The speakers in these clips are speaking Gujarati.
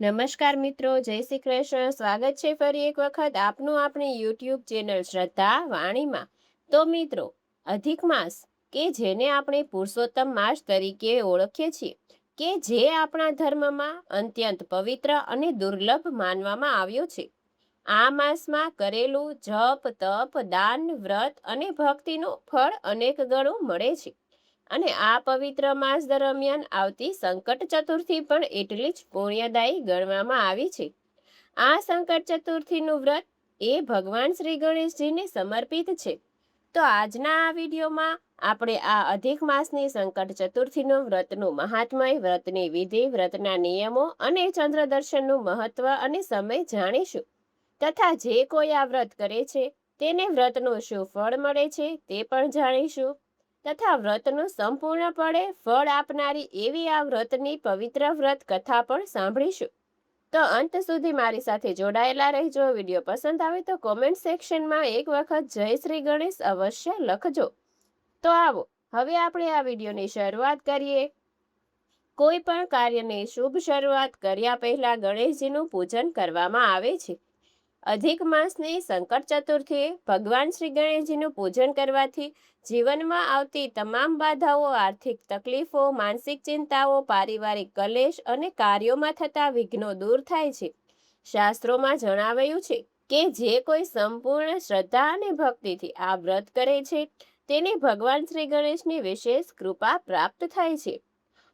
નમસ્કાર મિત્રો, જય શ્રી કૃષ્ણ. સ્વાગત છે ફરી એક વખત આપનું આપણી યુટ્યુબ ચેનલ શ્રદ્ધા વાણીમાં. તો મિત્રો, અધિક માસ કે જેને આપણે પુરુષોત્તમ માસ તરીકે ઓળખીએ છીએ, કે જે આપણા ધર્મમાં અત્યંત પવિત્ર અને દુર્લભ માનવામાં આવ્યો છે. આ માસમાં કરેલું જપ, તપ, દાન, વ્રત અને ભક્તિનું ફળ અનેક ગણું મળે છે. અને આ પવિત્ર માસ દરમિયાન આવતી સંકટ ચતુર્થી પણ એટલી જ પુણ્યદાયી ગણવામાં આવી છે. આ સંકટ ચતુર્થીનું વ્રત એ ભગવાન શ્રી ગણેશજીને સમર્પિત છે. તો આજના આ વિડીયોમાં આપણે આ અધિક માસની સંકટ ચતુર્થીનું વ્રતનું મહાત્મય, વ્રતની વિધિ, વ્રતના નિયમો અને ચંદ્ર દર્શનનું મહત્વ અને સમય જાણીશું. તથા જે કોઈ આ વ્રત કરે છે તેને વ્રતનું શું ફળ મળે છે તે પણ જાણીશું. તથા વ્રતનું સંપૂર્ણપણે ફળ આપનારી એવી આ વ્રતની પવિત્ર વ્રત કથા પણ સાંભળીશું. તો અંત સુધી મારી સાથે જોડાયેલા રહેજો. વિડીયો પસંદ આવે તો કોમેન્ટ સેક્શનમાં એક વખત જય શ્રી ગણેશ અવશ્ય લખજો. તો આવો હવે આપણે આ વિડીયોની શરૂઆત કરીએ. કોઈ પણ કાર્યની શુભ શરૂઆત કર્યા પહેલા ગણેશજીનું પૂજન કરવામાં આવે છે. અધિક માસની સંકટ ચતુર્થીએ ભગવાન શ્રી ગણેશજીનું પૂજન કરવાથી જીવનમાં આવતી તમામ બાધાઓ, આર્થિક તકલીફો, માનસિક ચિંતાઓ, પારિવારિક કલેશ અને કાર્યોમાં થતા વિઘ્નો દૂર થાય છે. શાસ્ત્રોમાં જણાવાયું છે કે જે કોઈ સંપૂર્ણ શ્રદ્ધા અને ભક્તિથી આ વ્રત કરે છે તેને ભગવાન શ્રી ગણેશની વિશેષ કૃપા પ્રાપ્ત થાય છે.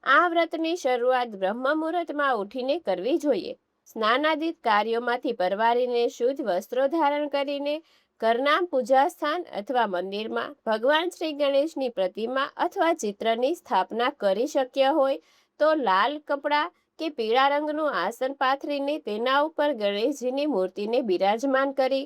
આ વ્રતની શરૂઆત બ્રહ્મ મુહૂર્તમાં ઉઠીને કરવી જોઈએ. સ્નાનાદિક કાર્યોમાંથી પરવારીને શુદ્ધ વસ્ત્રો ધારણ કરીને ઘરના પૂજા સ્થાન અથવા મંદિરમાં ભગવાન શ્રી ગણેશની પ્રતિમા અથવા ચિત્રની સ્થાપના કરી શક્ય હોય તો લાલ કપડાં કે પીળા રંગનું આસન પાથરીને તેના ઉપર ગણેશજીની મૂર્તિને બિરાજમાન કરી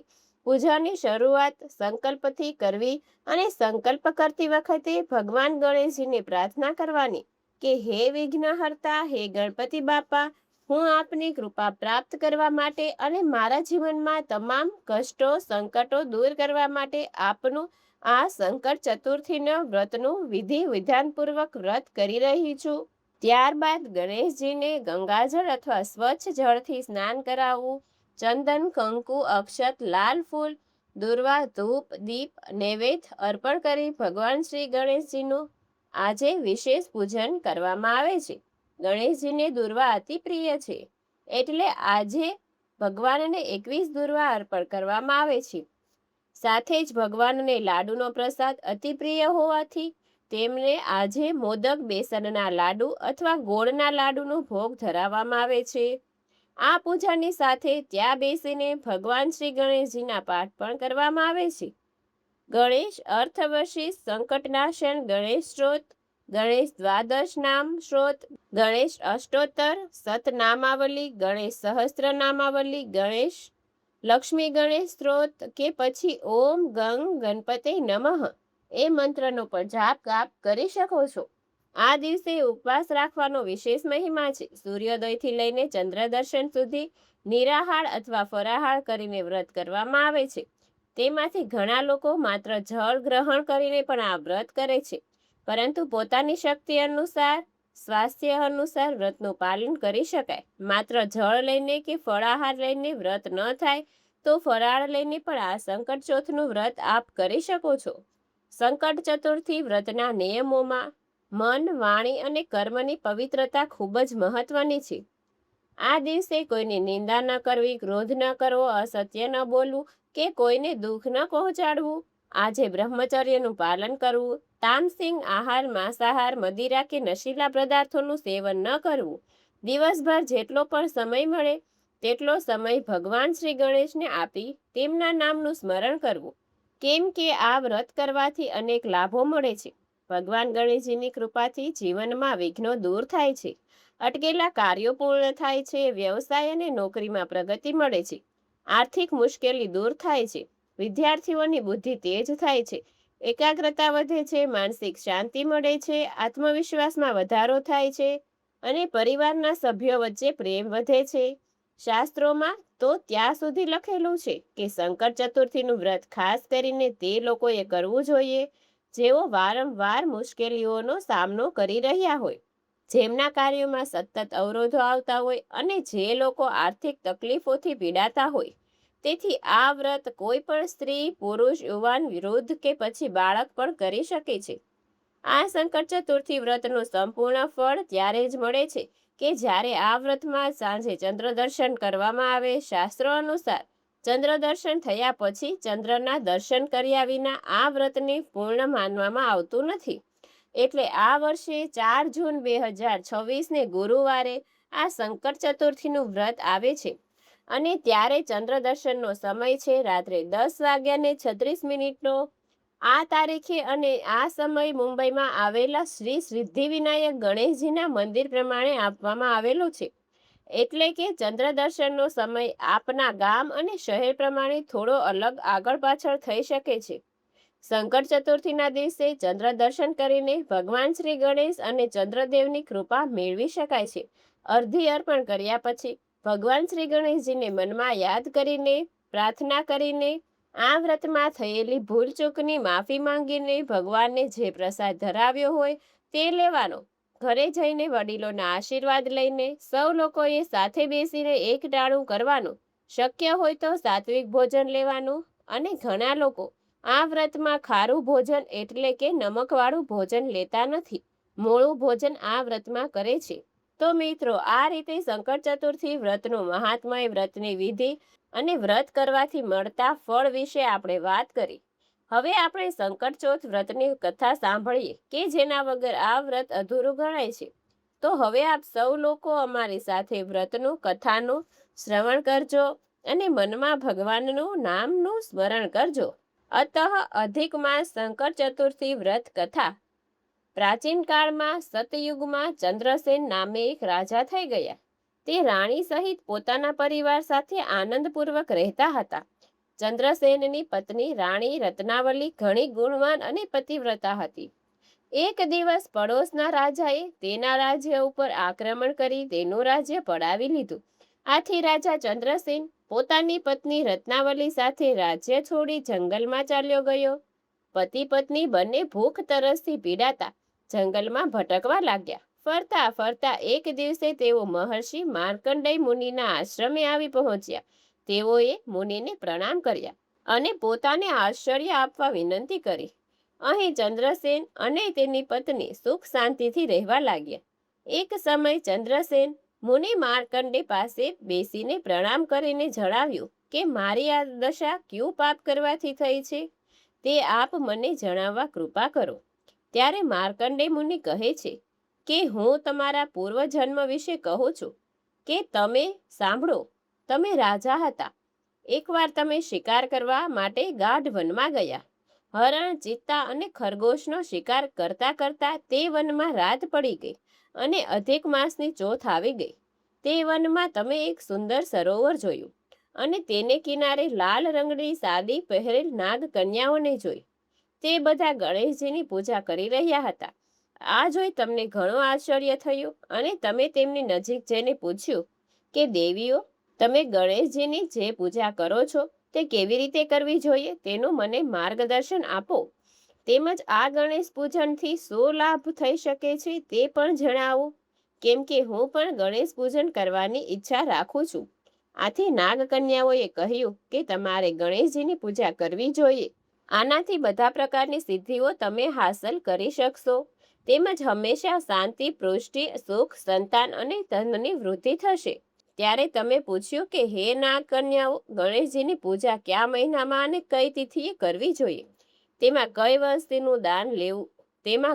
પૂજાની શરૂઆત સંકલ્પથી કરવી અને સંકલ્પ કરતી વખતે ભગવાન ગણેશજીને પ્રાર્થના કરવાની કે હે વિઘ્નહર્તા, હે ગણપતિ બાપા, હું આપની કૃપા પ્રાપ્ત કરવા માટે અને મારા જીવનમાં તમામ કષ્ટો, સંકટો દૂર કરવા માટે આપનું આ સંકટ ચતુર્થીના વ્રતનું વિધિ વિધાનપૂર્વક વ્રત કરી રહી છું. ત્યારબાદ ગણેશજીને ગંગાજળ અથવા સ્વચ્છ જળથી સ્નાન કરાવવું. ચંદન, કંકુ, અક્ષત, લાલ ફૂલ, દુર્વા, ધૂપ, દીપ, નૈવેદ્ય અર્પણ કરી ભગવાન શ્રી ગણેશજીનું આજે વિશેષ પૂજન કરવામાં આવે છે. ગણેશજીને દુર્વા અતિ પ્રિય છે એટલે આજે ભગવાનને 21 દુર્વા અર્પણ કરવામાં આવે છે. સાથે જ ભગવાનને લાડુનો પ્રસાદ અતિ પ્રિય હોવાથી તેમને આજે મોદક, બેસનના લાડુ અથવા ગોળના લાડુનો ભોગ ધરાવવામાં આવે છે. આ પૂજાની સાથે ત્યાં બેસીને ભગવાન શ્રી ગણેશજીના પાઠ પણ કરવામાં આવે છે. ગણેશ અર્થવશી, સંકટનાશન, ગણેશ સ્ત્રોત, ગણેશ દ્વાદશ નામ સ્ત્રોત, ગણેશ અષ્ટોત્તર સતનામાવલી, ગણેશ સહસ્ત્ર નામાવલી, ગણેશ લક્ષ્મી ગણેશ સ્ત્રોત કે પછી ઓમ ગંગ ગણપતે નમઃ એ મંત્રનો પણ જાપ કરી શકો છો. આ દિવસે ઉપવાસ રાખવાનો વિશેષ મહિમા છે. સૂર્યોદયથી લઈને ચંદ્ર દર્શન સુધી નિરાહાર અથવા ફરાહાર કરીને વ્રત કરવામાં આવે છે. તેમાંથી ઘણા લોકો માત્ર જળ ગ્રહણ કરીને પણ આ વ્રત કરે છે, પરંતુ પોતાની શક્તિ અનુસાર, સ્વાસ્થ્ય અનુસાર વ્રતનું પાલન કરી શકાય. માત્ર જળ લઈને કે ફળાહાર લઈને વ્રત ન થાય તો ફરાળ લઈને પણ આ સંકટ ચોથનું વ્રત આપ કરી શકો છો. સંકટ ચતુર્થી વ્રતના નિયમોમાં મન, વાણી અને કર્મની પવિત્રતા ખૂબ જ મહત્વની છે. આ દિવસે કોઈની નિંદા ન કરવી, ક્રોધ ન કરવો, અસત્ય ન બોલવું કે કોઈને દુઃખ ન પહોંચાડવું. આજે બ્રહ્મચર્યનું પાલન કરવું. તામસિંગ આહાર, માંસાહાર, મદિરા કે નશીલા પદાર્થોનું સેવન ન કરવું. દિવસભર જેટલો પણ સમય મળે તેટલો સમય ભગવાન શ્રી ગણેશને આપી તેમના નામનું સ્મરણ કરવું, કેમ કે આ વ્રત કરવાથી અનેક લાભો મળે છે. ભગવાન ગણેશજીની કૃપાથી જીવનમાં વિઘ્નો દૂર થાય છે, અટકેલા કાર્યો પૂર્ણ થાય છે, વ્યવસાય અને નોકરીમાં પ્રગતિ મળે છે, આર્થિક મુશ્કેલી દૂર થાય છે, વિદ્યાર્થીઓની બુદ્ધિ તેજ થાય છે, એકાગ્રતા વધે છે, માનસિક શાંતિ મળે છે, આત્મવિશ્વાસમાં વધારો થાય છે અને પરિવારના સભ્યો વચ્ચે પ્રેમ વધે છે. શાસ્ત્રોમાં તો ત્યાં સુધી લખેલું છે કે સંકટ ચતુર્થીનું વ્રત ખાસ કરીને તે લોકોએ કરવું જોઈએ જેઓ વારંવાર મુશ્કેલીઓનો સામનો કરી રહ્યા હોય. જેમના કાર્યોમાં સતત અવરોધો આવતા હોય અને જે લોકો આર્થિક તકલીફોથી પીડાતા હોય. તેથી આ વ્રત કોઈ પણ સ્ત્રી, પુરુષ, યુવાન, વૃદ્ધ કે પછી બાળક પણ કરી શકે છે. આ સંકટ ચતુર્થી વ્રતનું સંપૂર્ણ ફળ ત્યારે જ મળે છે કે જ્યારે આ વ્રતમાં સાંજે ચંદ્ર દર્શન કરવામાં આવે. શાસ્ત્રો અનુસાર ચંદ્ર દર્શન થયા પછી ચંદ્રના દર્શન કર્યા વિના આ વ્રતને પૂર્ણ માનવામાં આવતું નથી. એટલે આ વર્ષે 4 જૂન 2026ને ગુરુવારે આ સંકટ ચતુર્થીનું વ્રત આવે છે અને ત્યારે ચંદ્ર દર્શનનો સમય છે રાત્રે 10:36 આ તારીખે અને આ સમય મુંબઈમાં આવેલા શ્રી સિદ્ધિવિનાયક ગણેશજીના મંદિર પ્રમાણે આપવામાં આવેલો છે. એટલે કે ચંદ્ર દર્શનનો સમય આપના ગામ અને શહેર પ્રમાણે થોડો અલગ આગળ પાછળ થઈ શકે છે. સંકટ ચતુર્થીના દિવસે ચંદ્ર દર્શન કરીને ભગવાન શ્રી ગણેશ અને ચંદ્રદેવની કૃપા મેળવી શકાય છે. અર્ધી અર્પણ કર્યા પછી ભગવાન શ્રી ગણેશજીને મનમાં યાદ કરીને, પ્રાર્થના કરીને, આ વ્રતમાં થયેલી ભૂલચૂકની માફી માંગીને ભગવાનને જે પ્રસાદ ધરાવ્યો હોય તે લેવાનો. ઘરે જઈને વડીલોના આશીર્વાદ લઈને સૌ લોકોએ સાથે બેસીને એક ટાણું કરવાનું. શક્ય હોય તો સાત્વિક ભોજન લેવાનું. અને ઘણા લોકો આ વ્રતમાં ખારું ભોજન એટલે કે નમકવાળું ભોજન લેતા નથી. મોળું ભોજન આ વ્રતમાં કરે છે. તો મિત્રો, આ રીતે સંકટ ચતુર્થી વ્રતનું મહાત્મય, વ્રતની વિધિ અને વ્રત કરવાથી મળતા ફળ વિશે આપણે વાત કરી. હવે આપણે સંકટ ચોથ વ્રતની કથા સાંભળીએ કે જેના વગર આ વ્રત અધૂરું ગણાય છે. તો હવે આપ સૌ લોકો અમારી સાથે વ્રતનું કથાનું શ્રવણ કરજો અને મનમાં ભગવાનનું નામનું સ્મરણ કરજો. અતઃ અધિક માસ સંકટ ચતુર્થી વ્રત કથા. પ્રાચીન કાળમાં સતયુગમાં ચંદ્રસેન નામે એક રાજા થઈ ગયા. તે રાણી સહિત પોતાના પરિવાર સાથે આનંદપૂર્વક રહેતા હતા. ચંદ્રસેનની પત્ની રાણી રત્નાવલી ઘણી ગુણવાન અને પતિવ્રતા હતી. એક દિવસ પડોશના રાજાએ તેના રાજ્ય ઉપર આક્રમણ કરી તેનું રાજ્ય પડાવી લીધું. આથી રાજા ચંદ્રસેન પોતાની પત્ની રત્નાવલી સાથે રાજ્ય છોડી જંગલમાં ચાલ્યો ગયો. પતિ પત્ની બંને ભૂખ તરસથી પીડાતા જંગલમાં ભટકવા લાગ્યા. ફરતા ફરતા એક દિવસે તેઓ મહર્ષિ માર્કંડેય મુનિના આશ્રમે આવી પહોંચ્યા. તેઓએ મુનિને પ્રણામ કર્યા અને પોતાને આશ્ચર્ય આપવા વિનંતી કરી. અહીં ચંદ્રસેન અને તેની પત્ની સુખ શાંતિથી રહેવા લાગ્યા. એક સમય ચંદ્રસેન મુનિ માર્કંડે પાસે બેસીને પ્રણામ કરીને જણાવ્યું કે મારી આ દશા ક્યું પાપ કરવાથી થઈ છે તે આપ મને જણાવવા કૃપા કરો. ત્યારે માર્કંડે મુનિ કહે છે કે હું તમારા પૂર્વજન્મ વિશે કહું છું કે તમે સાંભળો. તમે રાજા હતા. એકવાર તમે શિકાર કરવા માટે ગાઢ વનમાં ગયા. હરણ, ચિત્તા અને ખરગોશનો શિકાર કરતા કરતા તે વનમાં રાત પડી ગઈ અને અધિક માસની ચોથ આવી ગઈ. તે વનમાં તમે એક સુંદર સરોવર જોયું અને તેને કિનારે લાલ રંગની સાડી પહેરેલ નાગ કન્યાઓને જોઈ. તે બધા ગણેશજીની પૂજા કરી રહ્યા હતા. આ જોઈ તમને ઘણું આશ્ચર્ય થયું અને તમે તેમની નજીક જઈને પૂછ્યું કે દેવીઓ, તમે ગણેશજીની જે પૂજા કરો છો તે કેવી રીતે કરવી જોઈએ તેનું મને માર્ગદર્શન આપો. તેમજ આ ગણેશ પૂજનથી શું લાભ થઈ શકે છે તે પણ જણાવો, કેમ કે હું પણ ગણેશ પૂજન કરવાની ઈચ્છા રાખું છું. આથી નાગકન્યાઓએ કહ્યું કે તમારે ગણેશજીની પૂજા કરવી જોઈએ. આનાથી બધા પ્રકારની સિદ્ધિઓ તમે હાંસલ કરી શકશો. તેમજ હંમેશા શાંતિ, પુષ્ટિ, સુખ, સંતાન અને ધનની વૃદ્ધિ થશે. ત્યારે તમે પૂછ્યું કે હે નાગકન્યાઓ, ગણેશજીની પૂજા કયા મહિનામાં અને કઈ તિથિએ કરવી જોઈએ? તેમાં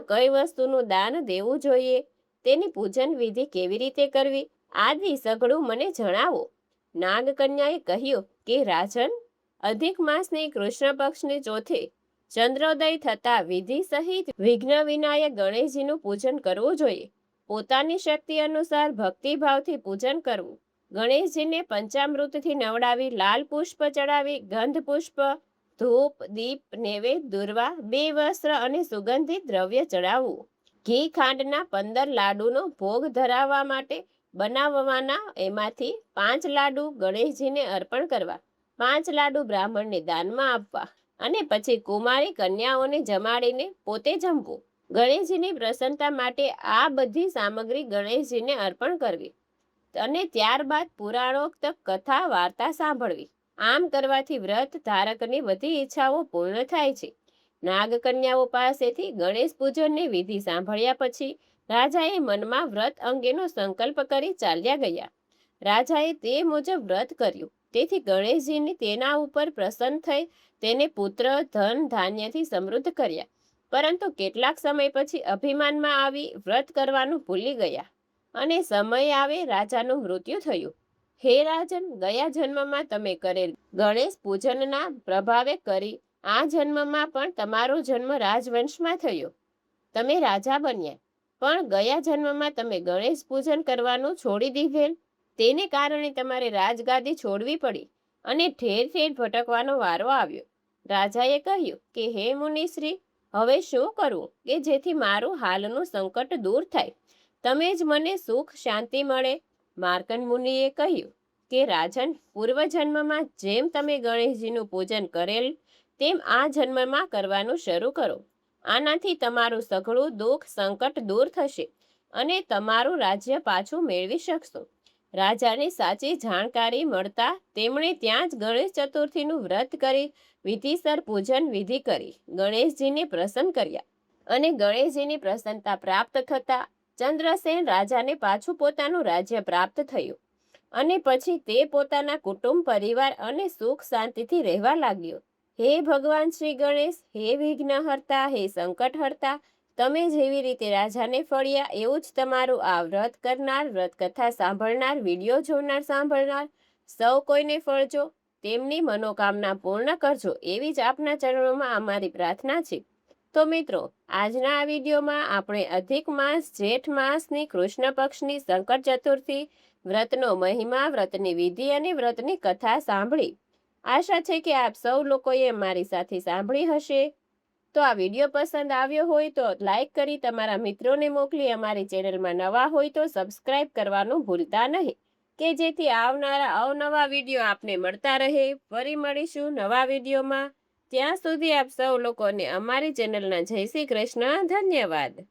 કઈ વસ્તુનું દાન દેવું જોઈએ? તેની પૂજન વિધિ કેવી રીતે કરવી? આદિ સઘળું મને જણાવો. નાગકન્યાએ કહ્યું કે રાજન, અધિક માસની કૃષ્ણ પક્ષની ચોથે ચંદ્રોદય થતા વિધિ સહિત વિઘ્ન વિનાયક ગણેશજીનું પૂજન કરવું જોઈએ. પોતાની શક્તિ અનુસાર ભક્તિભાવથી પૂજન કરવું. ગણેશજીને પંચામૃતથી નવડાવી, લાલ પુષ્પ ચડાવી, ગંધ પુષ્પ, ધૂપ, દીપ, નૈવેદ્ય, દુર્વા, 2 વસ્ત્ર અને સુગંધિત દ્રવ્ય ચડાવવું. ઘી ખાંડના 15 લાડુનો ભોગ ધરાવવા માટે બનાવવાના. એમાંથી 5 લાડુ ગણેશજીને અર્પણ કરવા, 5 લાડુ બ્રાહ્મણને દાનમાં આપવા અને પછી કુમારી કન્યાઓને જમાડીને પોતે જમવું. ગણેશજીની પ્રસન્નતા માટે આ બધી સામગ્રી ગણેશજીને અર્પણ કરવી અને ત્યારબાદ પુરાણોક્ત કથા વાર્તા સાંભળવી. આમ કરવાથી વ્રત ધારકની બધી ઈચ્છાઓ પૂર્ણ થાય છે. નાગકન્યાઓ પાસેથી ગણેશ પૂજનની વિધિ સાંભળ્યા પછી રાજાએ મનમાં વ્રત અંગેનો સંકલ્પ કરી ચાલ્યા ગયા. રાજાએ તે મુજબ વ્રત કર્યું. તેથી ગણેશજીની તેના ઉપર પ્રસન્ન થઈ તેને પુત્ર ધન ધાન્યથી સમૃદ્ધ કર્યા. પરંતુ કેટલાક સમય પછી અભિમાનમાં આવી વ્રત કરવાનું ભૂલી ગયા અને સમય આવે રાજાનું મૃત્યુ થયું. હે રાજન, ગયા જન્મમાં તમે કરેલ ગણેશ પૂજનના પ્રભાવે કરી આ જન્મમાં પણ તમારો જન્મ રાજવંશમાં થયો. તમે રાજા બન્યા, પણ ગયા જન્મમાં તમે ગણેશ પૂજન કરવાનું છોડી દીધેલ. તેને કારણે તમારે રાજગાદી છોડવી પડી અને ઠેર ઠેર ભટકવાનો વારો આવ્યો. રાજાએ કહ્યું કે હે મુનિશ્રી, હવે શું કરવું કે જેથી મારું હાલનું સંકટ દૂર થાય, તમે જ મને સુખ શાંતિ મળે. માર્કંડ મુનિએ કહ્યું કે રાજન, પૂર્વજન્મમાં જેમ તમે ગણેશજીનું પૂજન કરેલ તેમ આ જન્મમાં કરવાનું શરૂ કરો. આનાથી તમારું સઘળું દુઃખ સંકટ દૂર થશે અને તમારું રાજ્ય પાછું મેળવી શકશો. રાજાને સાચી જાણકારી મળતા તેમણે ત્યાં જ ગણેશ ચતુર્થીનું વ્રત કરી વિધિસર પૂજન વિધિ કરી ગણેશજીને પ્રસન્ન કર્યા અને ગણેશજીની પ્રસન્નતા પ્રાપ્ત થતા ચંદ્રસેન રાજાને પાછું પોતાનું રાજ્ય પ્રાપ્ત થયું અને પછી તે પોતાના કુટુંબ પરિવાર અને સુખ શાંતિથી રહેવા લાગ્યો. હે ભગવાન શ્રી ગણેશ, હે વિઘ્નહર્તા, હે સંકટહર્તા, તમે જેવી રીતે રાજાને ફળ્યા એવું જ તમારું આ વ્રત કરનાર, વ્રત કથા સાંભળનાર, વિડીયો જોનાર સાંભળનાર સૌ કોઈને ફળજો. તેમની મનોકામના પૂર્ણ કરજો એવી જ આપના ચરણોમાં અમારી પ્રાર્થના છે. તો મિત્રો, આજના આ વિડીયોમાં આપણે અધિક માસ જેઠ માસની કૃષ્ણ પક્ષની સંકટ ચતુર્થી વ્રતનો મહિમા, વ્રતની વિધિ અને વ્રતની કથા સાંભળી. આશા છે કે આપ સૌ લોકોએ મારી સાથે સાંભળી હશે. તો આ વિડીયો પસંદ આવ્યો હોય તો લાઈક કરી તમારા મિત્રોને મોકલી, અમારી ચેનલમાં નવા હોય તો સબસ્ક્રાઈબ કરવાનું ભૂલતા નહીં કે જેથી આવનારા અવનવા વિડીયો આપને મળતા રહે. ફરી મળીશું નવા વિડીયોમાં. ત્યાં સુધી આપ સૌ લોકોને અમારી ચેનલના જય શ્રી કૃષ્ણ. ધન્યવાદ.